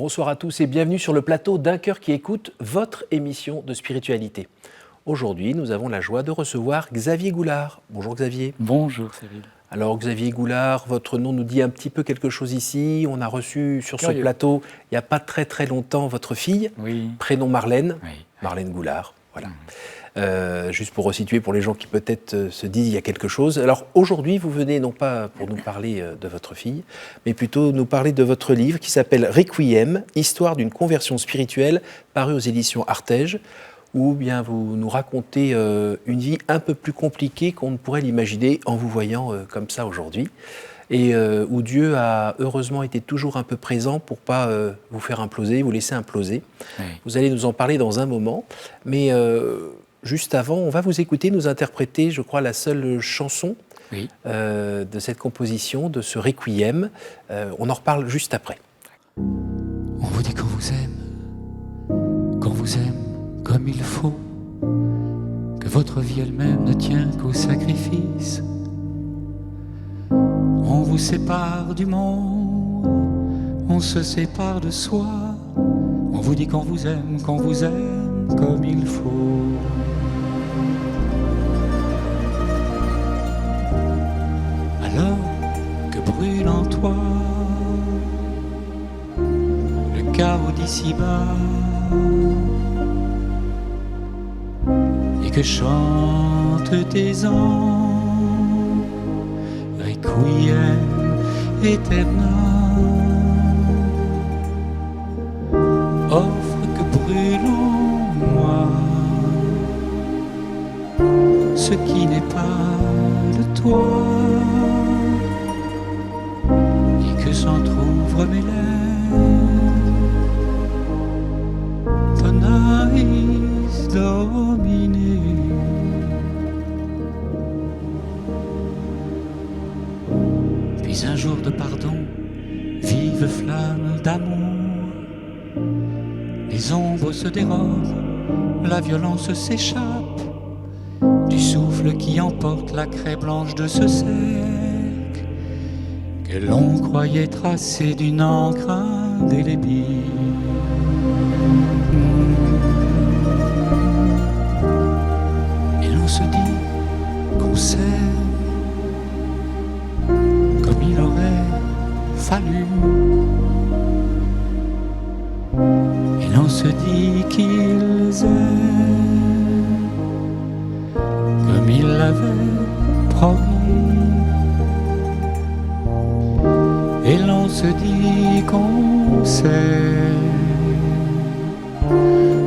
Bonsoir à tous et bienvenue sur le plateau d'Un cœur qui écoute, votre émission de spiritualité. Aujourd'hui, nous avons la joie de recevoir Xavier Goulard. Bonjour Xavier. Bonjour Cyril. Alors Xavier Goulard, votre nom nous dit un petit peu quelque chose ici. On a reçu sur ce plateau, il n'y a pas très longtemps, votre fille, prénom Marlène, Marlène Goulard. Voilà. Juste pour resituer pour les gens qui peut-être se disent il y a quelque chose. Alors aujourd'hui, vous venez non pas pour nous parler de votre fille, mais plutôt nous parler de votre livre qui s'appelle Requiem, Histoire d'une conversion spirituelle, paru aux éditions Artege, où bien vous nous racontez une vie un peu plus compliquée qu'on ne pourrait l'imaginer en vous voyant comme ça aujourd'hui, et où Dieu a heureusement été toujours un peu présent pour pas vous faire imploser, vous laisser imploser. Oui. Vous allez nous en parler dans un moment, mais juste avant, on va vous écouter nous interpréter, je crois, la seule chanson de cette composition, de ce Requiem. On en reparle juste après. On vous dit qu'on vous aime comme il faut, que votre vie elle-même ne tient qu'au sacrifice. On vous sépare du monde, on se sépare de soi. On vous dit qu'on vous aime comme il faut. Alors que brûle en toi le chaos d'ici-bas, et que chantent tes anges, Requiem aeternam, offre que brûle en moi ce qui n'est pas de toi, et que s'entr'ouvrent mes lèvres, tonais Domine. Puis un jour de pardon, vive flamme d'amour, les ombres se dérobent, la violence s'échappe du souffle qui emporte la craie blanche de ce cercle que l'on croyait tracé d'une encre indélébile. Et l'on se dit qu'on s'aime comme il aurait fallu. Et l'on se dit qu'ils aiment comme il l'avait promis. Et l'on se dit qu'on s'aime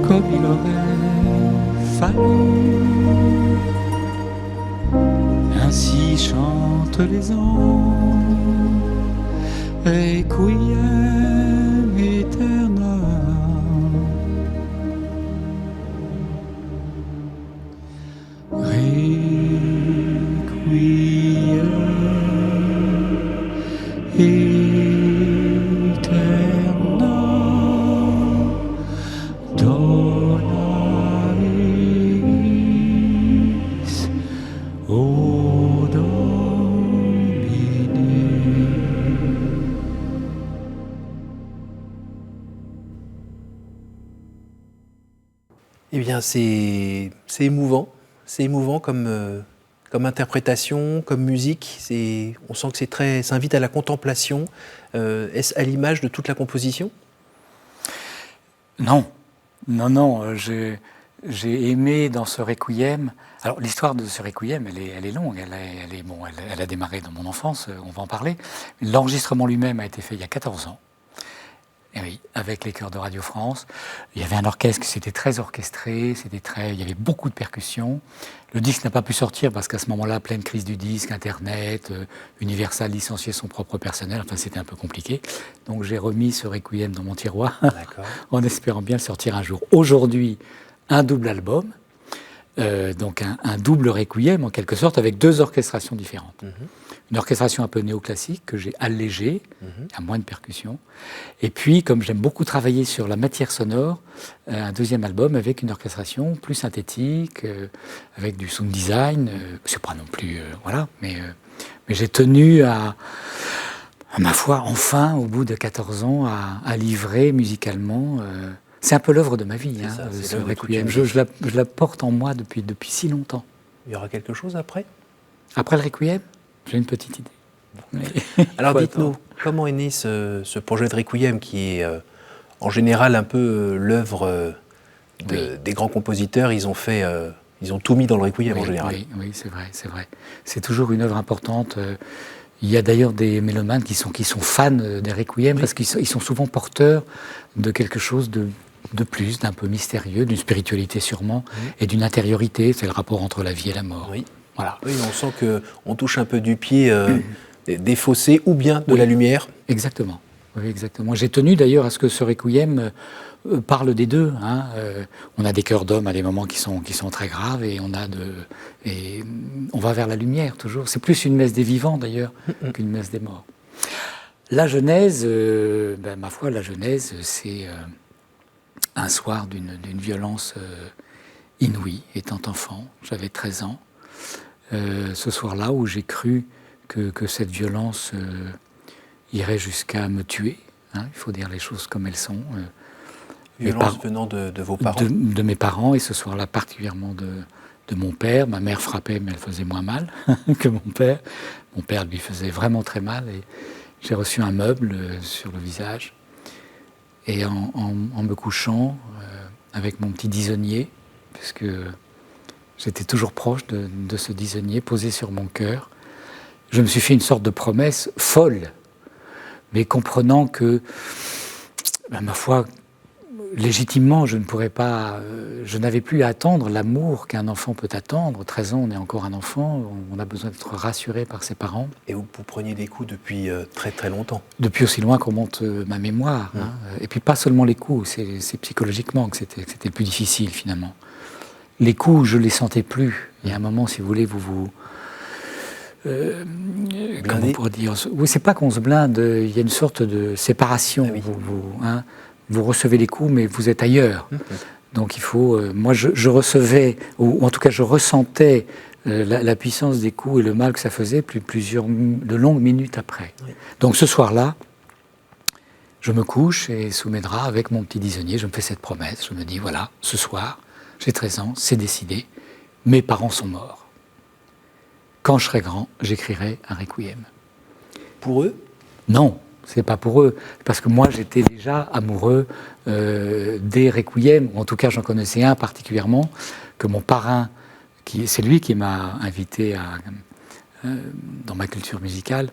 comme il aurait fallu. Ainsi chantent les anges, Requiem aeternam. Requiem aeternam, donaris o Domine. Eh bien, c'est émouvant. C'est émouvant comme interprétation, comme musique. On sent que ça invite à la contemplation. Est-ce à l'image de toute la composition ? Non. J'ai aimé dans ce Requiem. Alors l'histoire de ce Requiem, elle est longue. Elle a démarré dans mon enfance. On va en parler. L'enregistrement lui-même a été fait il y a 14 ans. Et oui, avec les chœurs de Radio France. Il y avait un orchestre, c'était très orchestré, il y avait beaucoup de percussions. Le disque n'a pas pu sortir parce qu'à ce moment-là, pleine crise du disque, Internet, Universal licenciait son propre personnel, enfin c'était un peu compliqué. Donc j'ai remis ce Requiem dans mon tiroir, en espérant bien le sortir un jour. Aujourd'hui, un double album, donc un double Requiem en quelque sorte, avec deux orchestrations différentes. Une orchestration un peu néoclassique que j'ai allégée, à moins de percussions. Et puis, comme j'aime beaucoup travailler sur la matière sonore, un deuxième album avec une orchestration plus synthétique, avec du sound design. C'est pas non plus... voilà, mais j'ai tenu à ma foi, enfin, au bout de 14 ans, à livrer musicalement. C'est un peu l'œuvre de ma vie, ce requiem. Je la porte en moi depuis si longtemps. Il y aura quelque chose après ? Après le requiem ? J'ai une petite idée. Alors dites-nous, comment est né ce projet de requiem qui est en général un peu l'œuvre des grands compositeurs. Ils ont tout mis dans le requiem en général. Oui, c'est vrai. C'est toujours une œuvre importante. Il y a d'ailleurs des mélomanes qui sont fans des requiem parce qu'ils sont souvent porteurs de quelque chose de plus, d'un peu mystérieux, d'une spiritualité sûrement, et d'une intériorité. C'est le rapport entre la vie et la mort. Oui. Voilà. Oui, on sent qu'on touche un peu du pied des fossés ou bien de la lumière. Exactement. Oui, exactement. J'ai tenu d'ailleurs à ce que ce requiem parle des deux. On a des cœurs d'hommes à des moments qui sont très graves et on va vers la lumière toujours. C'est plus une messe des vivants d'ailleurs qu'une messe des morts. La Genèse, ma foi, la Genèse, c'est un soir d'une violence inouïe. Étant enfant, j'avais 13 ans. Ce soir-là où j'ai cru que cette violence irait jusqu'à me tuer. Il faut dire les choses comme elles sont. Violence venant de vos parents ? De mes parents, et ce soir-là particulièrement de mon père. Ma mère frappait, mais elle faisait moins mal que mon père. Mon père lui faisait vraiment très mal, et j'ai reçu un meuble sur le visage. Et en me couchant, avec mon petit disonnier, puisque j'étais toujours proche de ce disonnier posé sur mon cœur, je me suis fait une sorte de promesse folle, mais comprenant que, ma foi, légitimement, je n'avais plus à attendre l'amour qu'un enfant peut attendre. 13 ans, on est encore un enfant, on a besoin d'être rassuré par ses parents. Et vous preniez des coups depuis très très longtemps ? Depuis aussi loin qu'on monte ma mémoire. Et puis pas seulement les coups, c'est psychologiquement que c'était le plus difficile finalement. Les coups, je ne les sentais plus. Il y a un moment, si vous voulez, comment on pourrait dire ? Oui, c'est pas qu'on se blinde, il y a une sorte de séparation. Vous recevez les coups, mais vous êtes ailleurs. Donc il faut... moi, je recevais, ou en tout cas, je ressentais la puissance des coups et le mal que ça faisait de longues minutes après. Oui. Donc ce soir-là, je me couche et sous mes draps, avec mon petit disonnier, je me fais cette promesse. Je me dis, voilà, ce soir, j'ai 13 ans, c'est décidé, mes parents sont morts. Quand je serai grand, j'écrirai un requiem. Pour eux ? Non. C'est pas pour eux, parce que moi j'étais déjà amoureux des requiems, ou en tout cas j'en connaissais un particulièrement, que mon parrain, c'est lui qui m'a invité dans ma culture musicale,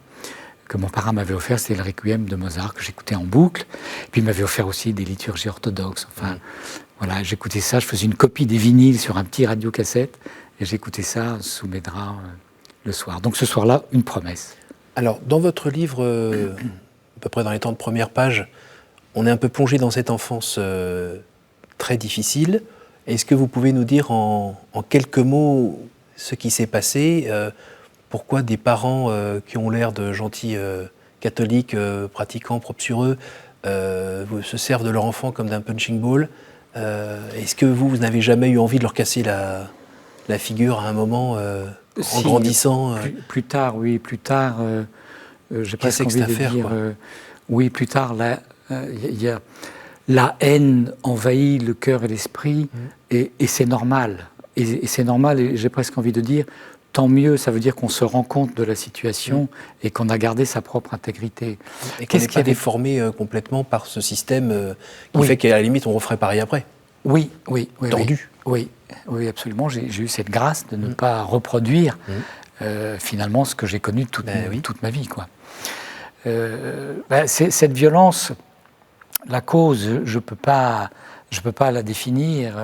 que mon parrain m'avait offert, c'était le requiem de Mozart, que j'écoutais en boucle, et puis il m'avait offert aussi des liturgies orthodoxes, voilà, j'écoutais ça, je faisais une copie des vinyles sur un petit radiocassette, et j'écoutais ça sous mes draps le soir. Donc ce soir-là, une promesse. Alors, dans votre livre... à peu près dans les temps de première page, on est un peu plongé dans cette enfance très difficile. Est-ce que vous pouvez nous dire en quelques mots ce qui s'est passé ? Pourquoi des parents qui ont l'air de gentils catholiques, pratiquants, propres sur eux, se servent de leur enfant comme d'un punching ball ? Est-ce que vous n'avez jamais eu envie de leur casser la figure à un moment en grandissant plus tard, oui, plus tard... j'ai presque envie de dire, oui, plus tard, la haine envahit le cœur et l'esprit, et c'est normal. Et c'est normal, et j'ai presque envie de dire, tant mieux, ça veut dire qu'on se rend compte de la situation et qu'on a gardé sa propre intégrité. Et qu'on n'est pas déformé complètement par ce système qui fait qu'à la limite, on referait pareil après. Oui. Tordu. Oui, absolument. J'ai eu cette grâce de ne pas reproduire finalement ce que j'ai connu toute ma vie, quoi. Cette violence, la cause, je peux pas la définir.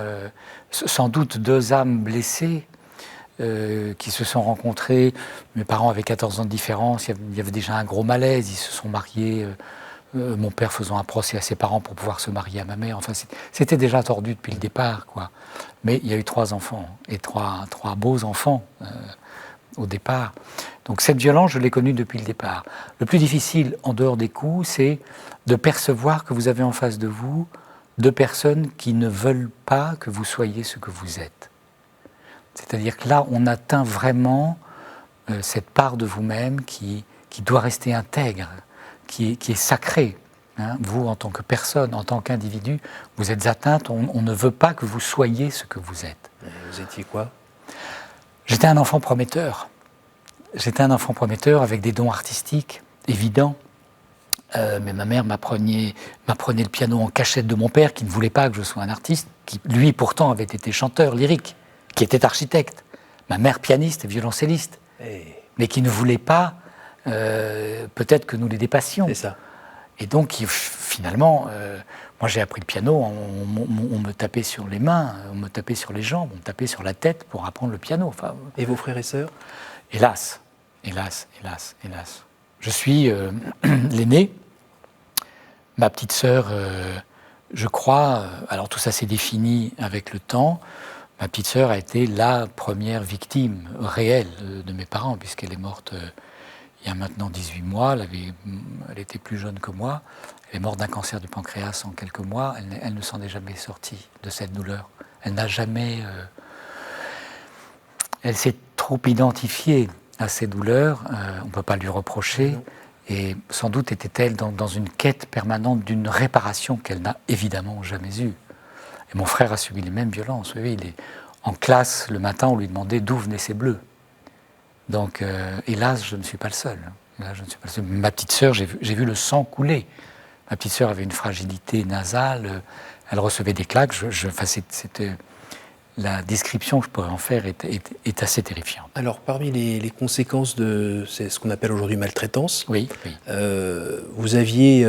Sans doute deux âmes blessées qui se sont rencontrées. Mes parents avaient 14 ans de différence, il y avait déjà un gros malaise, ils se sont mariés, mon père faisant un procès à ses parents pour pouvoir se marier à ma mère. Enfin, c'était déjà tordu depuis le départ, quoi. Mais il y a eu 3 enfants, et trois beaux enfants au départ. Donc cette violence, je l'ai connue depuis le départ. Le plus difficile, en dehors des coups, c'est de percevoir que vous avez en face de vous 2 personnes qui ne veulent pas que vous soyez ce que vous êtes. C'est-à-dire que là, on atteint vraiment cette part de vous-même qui doit rester intègre. qui est sacrée. Hein. Vous, en tant que personne, en tant qu'individu, vous êtes atteinte, on ne veut pas que vous soyez ce que vous êtes. Vous étiez quoi? J'étais un enfant prometteur. J'étais un enfant prometteur avec des dons artistiques évidents. Mais ma mère m'apprenait le piano en cachette de mon père, qui ne voulait pas que je sois un artiste, qui lui pourtant avait été chanteur lyrique, qui était architecte. Ma mère pianiste et violoncelliste, mais qui ne voulait pas peut-être que nous les dépassions. C'est ça. Et donc finalement, moi j'ai appris le piano, on me tapait sur les mains, on me tapait sur les jambes, on me tapait sur la tête pour apprendre le piano. Enfin, et vos frères et sœurs? Hélas, hélas, hélas, hélas. Je suis l'aîné. Ma petite sœur, je crois, alors tout ça s'est défini avec le temps, ma petite sœur a été la première victime réelle de mes parents, puisqu'elle est morte il y a maintenant 18 mois, elle était plus jeune que moi, elle est morte d'un cancer du pancréas en quelques mois, elle ne s'en est jamais sortie de cette douleur. Elle n'a jamais... elle s'est trop identifiée à ces douleurs, on ne peut pas lui reprocher. Non. Et sans doute était-elle dans une quête permanente d'une réparation qu'elle n'a évidemment jamais eue. Et mon frère a subi les mêmes violences. Oui, il est en classe le matin, on lui demandait d'où venaient ces bleus. Donc, hélas, je ne suis pas le seul. Là, je ne suis pas le seul. Ma petite sœur, j'ai vu le sang couler. Ma petite sœur avait une fragilité nasale, elle recevait des claques. C'était... La description que je pourrais en faire est assez terrifiante. Alors, parmi les conséquences de ce qu'on appelle aujourd'hui maltraitance, oui. Vous aviez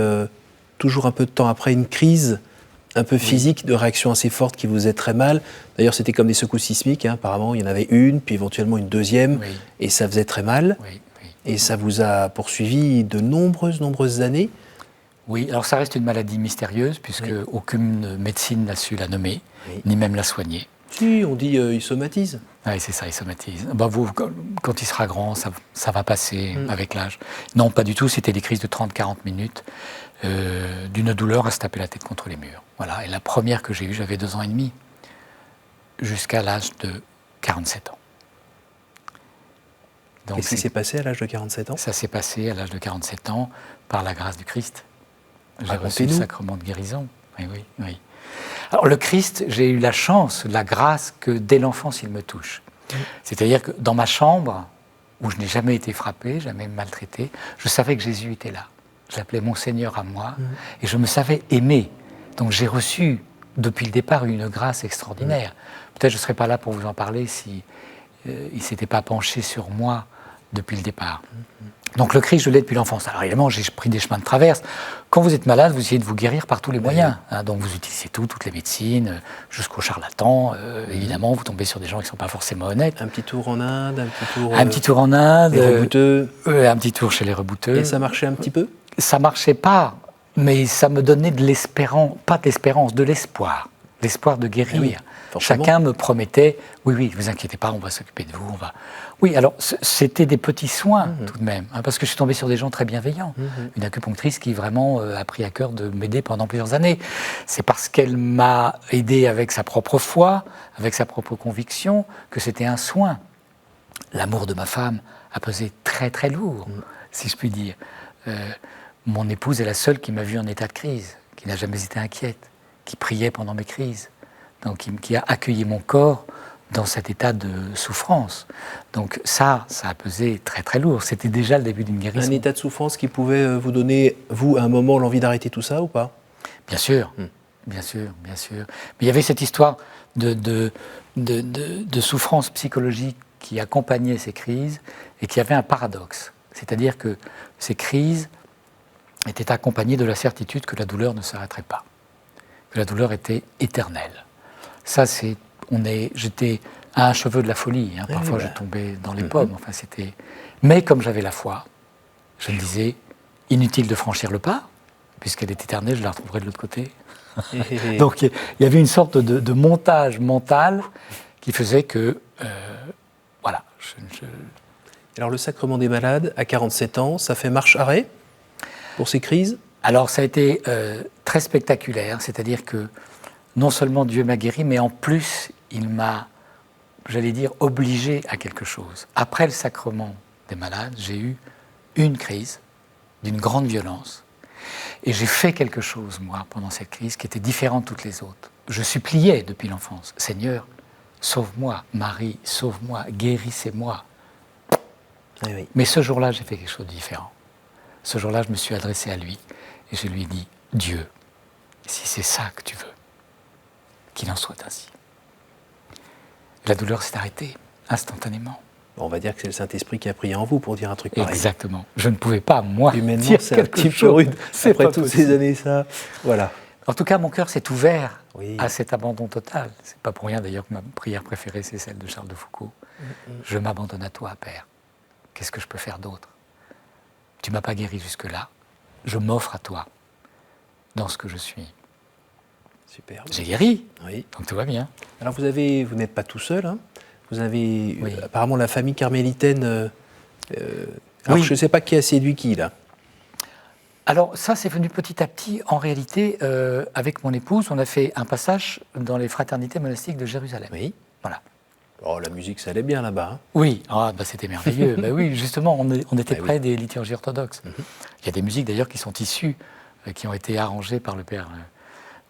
toujours un peu de temps après une crise un peu physique, de réaction assez forte qui vous faisait très mal. D'ailleurs, c'était comme des secousses sismiques. Hein. Apparemment, il y en avait une, puis éventuellement une deuxième, et ça faisait très mal. Et ça vous a poursuivi de nombreuses années. Oui, alors ça reste une maladie mystérieuse, puisque aucune médecine n'a su la nommer, ni même la soigner. Si, on dit il somatise. Oui, c'est ça, il somatise. Quand il sera grand, ça va passer avec l'âge. Non, pas du tout, c'était des crises de 30-40 minutes, d'une douleur à se taper la tête contre les murs. Voilà. Et la première que j'ai eue, j'avais 2 ans et demi, jusqu'à l'âge de 47 ans. Qu'est-ce qui s'est passé à l'âge de 47 ans? Ça s'est passé à l'âge de 47 ans par la grâce du Christ. J'ai reçu le sacrement de guérison. Oui. Alors le Christ, j'ai eu la chance, la grâce que dès l'enfance il me touche. C'est-à-dire que dans ma chambre, où je n'ai jamais été frappé, jamais maltraité, je savais que Jésus était là. Je l'appelais mon Seigneur à moi, et je me savais aimé. Donc j'ai reçu depuis le départ une grâce extraordinaire. Peut-être je ne serais pas là pour vous en parler si il ne s'était pas penché sur moi depuis le départ. Donc le Christ, je l'ai depuis l'enfance. Alors évidemment, j'ai pris des chemins de traverse. Quand vous êtes malade, vous essayez de vous guérir par tous les moyens. Hein, donc vous utilisez toutes les médecines, jusqu'aux charlatans. Évidemment, vous tombez sur des gens qui ne sont pas forcément honnêtes. Un petit tour en Inde, un petit tour en Inde. Les rebouteux. Un petit tour chez les rebouteux. Et ça marchait un petit peu? Ça marchait pas, mais ça me donnait de l'espérance, pas de l'espérance, de l'espoir. L'espoir de guérir. Chacun me promettait, oui, ne vous inquiétez pas, on va s'occuper de vous. Oui, alors c'était des petits soins tout de même, hein, parce que je suis tombé sur des gens très bienveillants. Une acupunctrice qui vraiment a pris à cœur de m'aider pendant plusieurs années. C'est parce qu'elle m'a aidé avec sa propre foi, avec sa propre conviction, que c'était un soin. L'amour de ma femme a pesé très très lourd, si je puis dire. Mon épouse est la seule qui m'a vu en état de crise, qui n'a jamais été inquiète, qui priait pendant mes crises, donc qui a accueilli mon corps dans cet état de souffrance. Donc ça a pesé très très lourd. C'était déjà le début d'une guérison. Un état de souffrance qui pouvait vous donner, vous, à un moment, l'envie d'arrêter tout ça ou pas? Bien sûr, bien sûr. Mais il y avait cette histoire de souffrance psychologique qui accompagnait ces crises et qui avait un paradoxe. C'est-à-dire que ces crises étaient accompagnées de la certitude que la douleur ne s'arrêterait pas, que la douleur était éternelle. Ça, j'étais à un cheveu de la folie. Hein. Parfois, je tombais dans les pommes. Enfin, mais comme j'avais la foi, je me disais, inutile de franchir le pas, puisqu'elle est éternelle, je la retrouverai de l'autre côté. Donc, il y avait une sorte de montage mental qui faisait que, voilà. Alors, le sacrement des malades, à 47 ans, ça fait marche-arrêt pour ces crises? Alors, ça a été très spectaculaire, c'est-à-dire que non seulement Dieu m'a guéri, mais en plus, il m'a, j'allais dire, obligé à quelque chose. Après le sacrement des malades, j'ai eu une crise d'une grande violence. Et j'ai fait quelque chose, moi, pendant cette crise, qui était différent de toutes les autres. Je suppliais depuis l'enfance, Seigneur, sauve-moi, Marie, sauve-moi, guérissez-moi. Oui. Mais ce jour-là, j'ai fait quelque chose de différent. Ce jour-là, je me suis adressé à lui et je lui ai dit, Dieu, si c'est ça que tu veux, qu'il en soit ainsi. La douleur s'est arrêtée instantanément. On va dire que c'est le Saint-Esprit qui a prié en vous pour dire un truc pareil. Exactement. Je ne pouvais pas, moi, humainement, dire c'est un petit peu rude. Après toutes ces années, ça, voilà. En tout cas, mon cœur s'est ouvert à cet abandon total. C'est pas pour rien d'ailleurs que ma prière préférée, c'est celle de Charles de Foucault. Je m'abandonne à toi, Père. Qu'est-ce que je peux faire d'autre? Tu m'as pas guéri jusque-là. Je m'offre à toi dans ce que je suis. Super. J'ai guéri, oui. Donc tout va bien. Alors vous n'êtes pas tout seul, hein. Vous avez apparemment la famille carmélitaine. Alors je ne sais pas qui a séduit qui là. Alors ça, c'est venu petit à petit. En réalité, avec mon épouse, on a fait un passage dans les fraternités monastiques de Jérusalem. Oui. Voilà. Oh, la musique, ça allait bien là-bas. Hein. Oui, c'était merveilleux. Oui, justement, on était près des liturgies orthodoxes. Il y a des musiques d'ailleurs qui sont issues, qui ont été arrangées par le père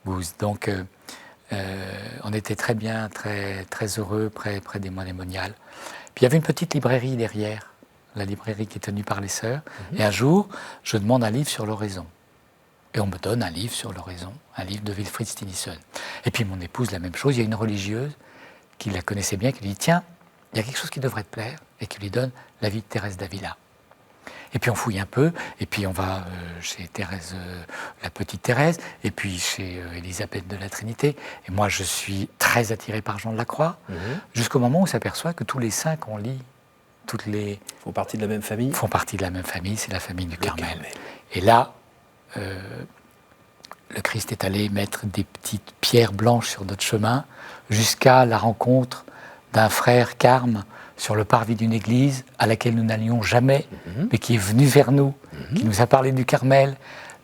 Bouze. Donc, on était très bien, très, très heureux, près des monémoniales. Puis il y avait une petite librairie derrière, la librairie qui est tenue par les sœurs. Et un jour, je demande un livre sur l'oraison. Et on me donne un livre sur l'oraison, un livre de Wilfrid Stinnison. Et puis mon épouse, la même chose, il y a une religieuse qui la connaissait bien, qui lui dit « Tiens, il y a quelque chose qui devrait te plaire », et qui lui donne la vie de Thérèse d'Avila. Et puis on fouille un peu, et puis on va chez Thérèse, la petite Thérèse, et puis chez Élisabeth de la Trinité. Et moi, je suis très attiré par Jean de la Croix, jusqu'au moment où on s'aperçoit que tous les saints qu'on lit, font partie de la même famille. Font partie de la même famille, c'est la famille du Carmel. Et là, le Christ est allé mettre des petites pierres blanches sur notre chemin, jusqu'à la rencontre d'un frère carme sur le parvis d'une église à laquelle nous n'allions jamais, mais qui est venu vers nous, qui nous a parlé du Carmel,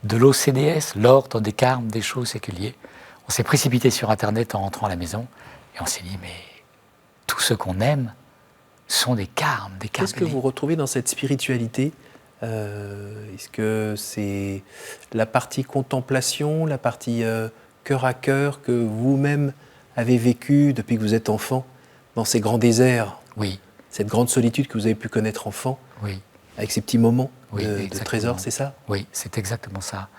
de l'OCDS, l'ordre des carmes des chauds séculiers. On s'est précipité sur Internet en rentrant à la maison et on s'est dit, mais tous ceux qu'on aime sont des carmes, des carmes. Qu'est-ce que vous retrouvez dans cette spiritualité ? Est-ce que c'est la partie contemplation, la partie cœur à cœur que vous-même avez vécu depuis que vous êtes enfant dans ces grands déserts? Oui. Cette grande solitude que vous avez pu connaître enfant, oui. Avec ces petits moments de trésor, c'est ça? Oui, c'est exactement ça.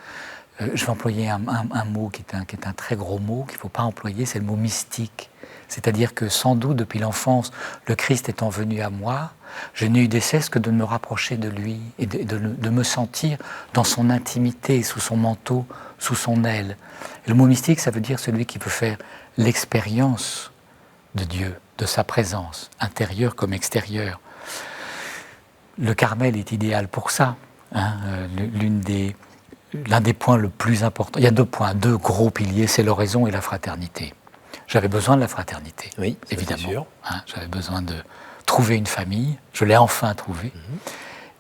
Je vais employer un mot qui est un très gros mot qu'il ne faut pas employer, c'est le mot mystique. C'est-à-dire que sans doute, depuis l'enfance, le Christ étant venu à moi, je n'ai eu de cesse que de me rapprocher de lui et de me sentir dans son intimité, sous son manteau, sous son aile. Et le mot mystique, ça veut dire celui qui peut faire l'expérience de Dieu, de sa présence, intérieure comme extérieure. Le Carmel est idéal pour ça. Hein, l'un des points le plus importants, il y a deux gros piliers, c'est l'oraison et la fraternité. J'avais besoin de la fraternité, oui, évidemment. Sûr. Hein, j'avais besoin de trouver une famille, je l'ai enfin trouvée.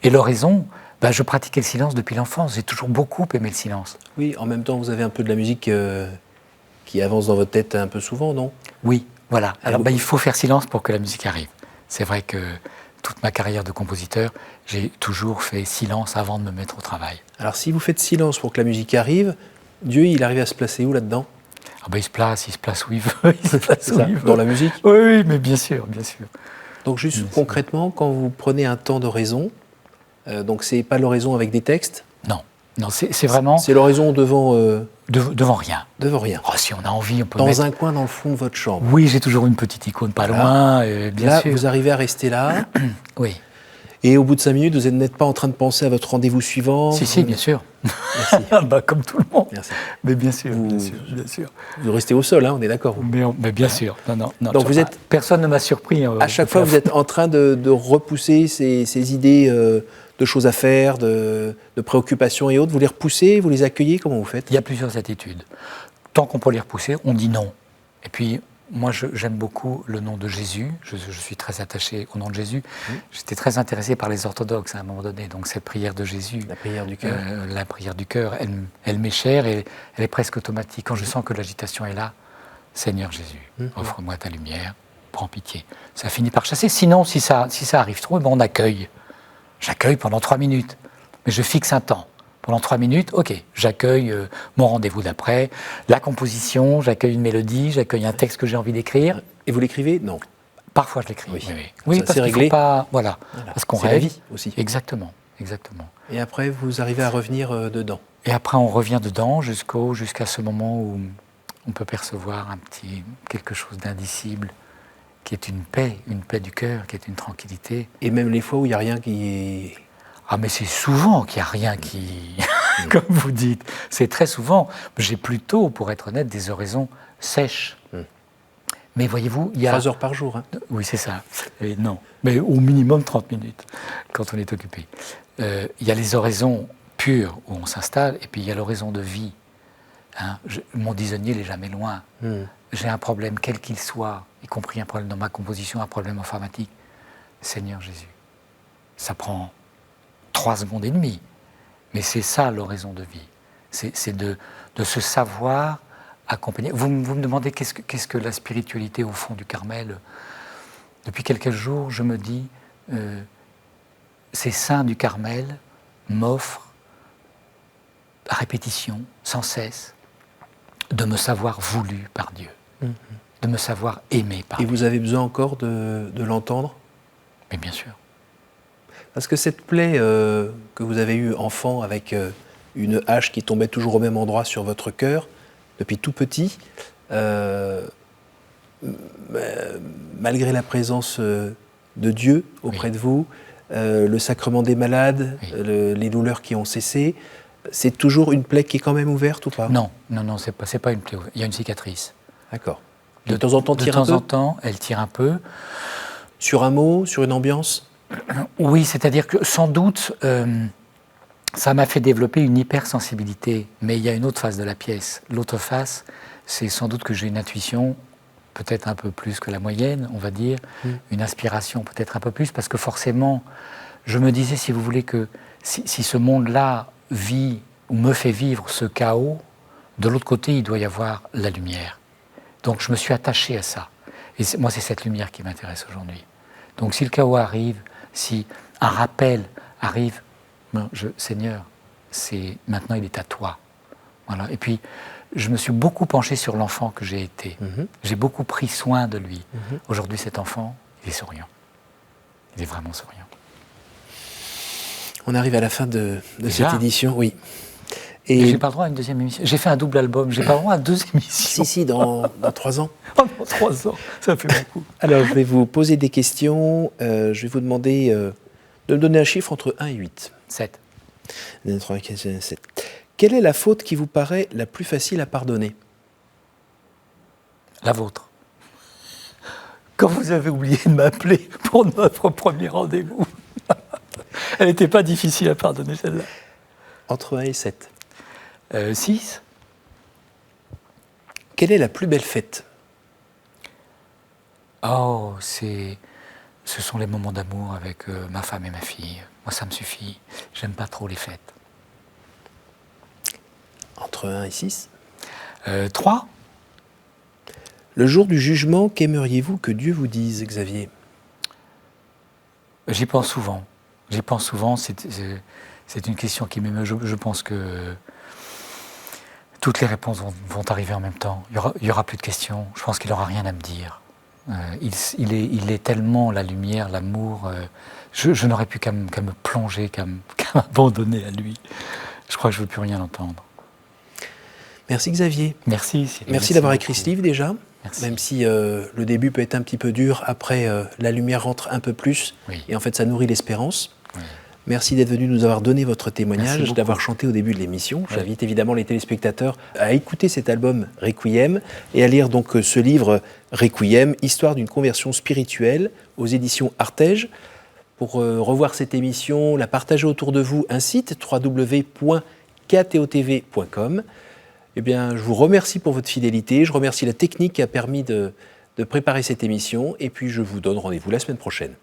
Et l'oraison, je pratiquais le silence depuis l'enfance, j'ai toujours beaucoup aimé le silence. Oui, en même temps, vous avez un peu de la musique qui avance dans votre tête un peu souvent, non? Oui, voilà. Alors il faut faire silence pour que la musique arrive. C'est vrai que toute ma carrière de compositeur, j'ai toujours fait silence avant de me mettre au travail. Alors si vous faites silence pour que la musique arrive, Dieu, il arrive à se placer où là-dedans? Il se place où il veut. Il se place où il veut. Dans la musique? Oui, mais bien sûr, bien sûr. Donc juste concrètement, quand vous prenez un temps d'oraison, donc c'est pas l'oraison avec des textes? Non, c'est vraiment... C'est l'oraison devant... devant rien. Devant rien. Oh, si on a envie, on peut dans un coin dans le fond de votre chambre? Oui, j'ai toujours une petite icône pas loin, bien sûr. Là, vous arrivez à rester là? Oui. Et au bout de 5 minutes, vous n'êtes pas en train de penser à votre rendez-vous suivant? Si, bien sûr. Merci. Comme tout le monde. Merci. Mais bien sûr, bien sûr. Vous restez au sol, hein, on est d'accord? Mais bien sûr. Non. Donc personne ne m'a surpris. À chaque fois, vous êtes en train de repousser ces idées de choses à faire, de préoccupations et autres. Vous les repoussez, vous les accueillez? Comment vous faites? Il y a plusieurs attitudes. Tant qu'on peut les repousser, on dit non. Et puis, moi, j'aime beaucoup le nom de Jésus. Je suis très attaché au nom de Jésus. J'étais très intéressé par les orthodoxes à un moment donné. Donc, cette prière de Jésus. La prière du cœur. La prière du cœur, elle m'est chère et elle est presque automatique. Quand je sens que l'agitation est là, Seigneur Jésus, offre-moi ta lumière, prends pitié. Ça finit par chasser. Sinon, si ça arrive trop, on accueille. J'accueille pendant 3 minutes. Mais je fixe un temps. Pendant 3 minutes, ok, j'accueille mon rendez-vous d'après, la composition, j'accueille une mélodie, j'accueille un texte que j'ai envie d'écrire. Et vous l'écrivez? Non. Parfois je l'écris. Oui, oui parce qu'il ne faut pas... Voilà, parce qu'on rêve. C'est la vie aussi. Exactement. Et après, vous arrivez à revenir dedans? Et après, on revient dedans jusqu'à ce moment où on peut percevoir quelque chose d'indicible, qui est une paix du cœur, qui est une tranquillité. Et même les fois où il n'y a rien qui... Ah, mais c'est souvent qu'il n'y a rien qui... Comme vous dites. C'est très souvent. J'ai plutôt, pour être honnête, des oraisons sèches. Mais voyez-vous, il y a... 3 heures par jour, hein? Oui, c'est ça. Et non, mais au minimum 30 minutes, quand on est occupé. Il y a les oraisons pures, où on s'installe, et puis il y a l'oraison de vie. Hein, mon disonnier n'est jamais loin. J'ai un problème, quel qu'il soit, y compris un problème dans ma composition, un problème informatique. Seigneur Jésus, ça prend 3 secondes et demie. Mais c'est ça l'oraison de vie. C'est de se savoir accompagner. Vous me demandez qu'est-ce que la spiritualité au fond du Carmel. Depuis quelques jours, je me dis, ces saints du Carmel m'offrent à répétition, sans cesse, de me savoir voulu par Dieu, de me savoir aimé par Dieu. Et vous avez besoin encore de l'entendre? Mais bien sûr. Parce que cette plaie que vous avez eue enfant avec une hache qui tombait toujours au même endroit sur votre cœur, depuis tout petit, malgré la présence de Dieu auprès de vous, le sacrement des malades, les douleurs qui ont cessé, c'est toujours une plaie qui est quand même ouverte ou pas? Non, c'est pas une plaie ouverte. Il y a une cicatrice. D'accord. De temps en temps, de temps en temps, elle tire un peu. Sur un mot, sur une ambiance? Oui, c'est-à-dire que sans doute, ça m'a fait développer une hypersensibilité. Mais il y a une autre face de la pièce. L'autre face, c'est sans doute que j'ai une intuition, peut-être un peu plus que la moyenne, on va dire, une inspiration peut-être un peu plus, parce que forcément, je me disais, si vous voulez, que si ce monde-là vit ou me fait vivre ce chaos, de l'autre côté, il doit y avoir la lumière. Donc je me suis attaché à ça. Et moi, c'est cette lumière qui m'intéresse aujourd'hui. Donc si le chaos arrive, si un rappel arrive, Seigneur, maintenant il est à toi. Voilà. Et puis, je me suis beaucoup penché sur l'enfant que j'ai été. J'ai beaucoup pris soin de lui. Aujourd'hui, cet enfant, il est souriant. Il est vraiment souriant. On arrive à la fin de cette édition, oui. Et j'ai pas le droit à une deuxième émission. J'ai fait un double album, j'ai pas le droit à 2 émissions. Si, dans 3 ans. Dans 3 ans, ça fait beaucoup. Alors, je vais vous poser des questions. Je vais vous demander de me donner un chiffre entre 1 et 8. 7. 7. Quelle est la faute qui vous paraît la plus facile à pardonner? La vôtre. Quand vous avez oublié de m'appeler pour notre premier rendez-vous. Elle n'était pas difficile à pardonner, celle-là. Entre 1 et 7. 6. Quelle est la plus belle fête? Oh, ce sont les moments d'amour avec ma femme et ma fille. Moi, ça me suffit. J'aime pas trop les fêtes. Entre 1 et 6. 3. Le jour du jugement, qu'aimeriez-vous que Dieu vous dise, Xavier? J'y pense souvent. C'est une question qui m'émeut. Je pense que toutes les réponses vont arriver en même temps. Il y aura plus de questions. Je pense qu'il n'aura rien à me dire. Il est tellement la lumière, l'amour. Je n'aurais plus qu'à me plonger, qu'à m'abandonner à lui. Je crois que je ne veux plus rien entendre. Merci Xavier. Merci d'avoir écrit ce livre déjà. Merci. Même si le début peut être un petit peu dur, après la lumière rentre un peu plus. Oui. Et en fait ça nourrit l'espérance. Oui. Merci d'être venu nous avoir donné votre témoignage, d'avoir chanté au début de l'émission. Oui. J'invite évidemment les téléspectateurs à écouter cet album Requiem et à lire donc ce livre Requiem, Histoire d'une conversion spirituelle, aux éditions Artege. Pour revoir cette émission, la partager autour de vous, un site www.ktotv.com. Eh bien, je vous remercie pour votre fidélité, je remercie la technique qui a permis de préparer cette émission et puis je vous donne rendez-vous la semaine prochaine.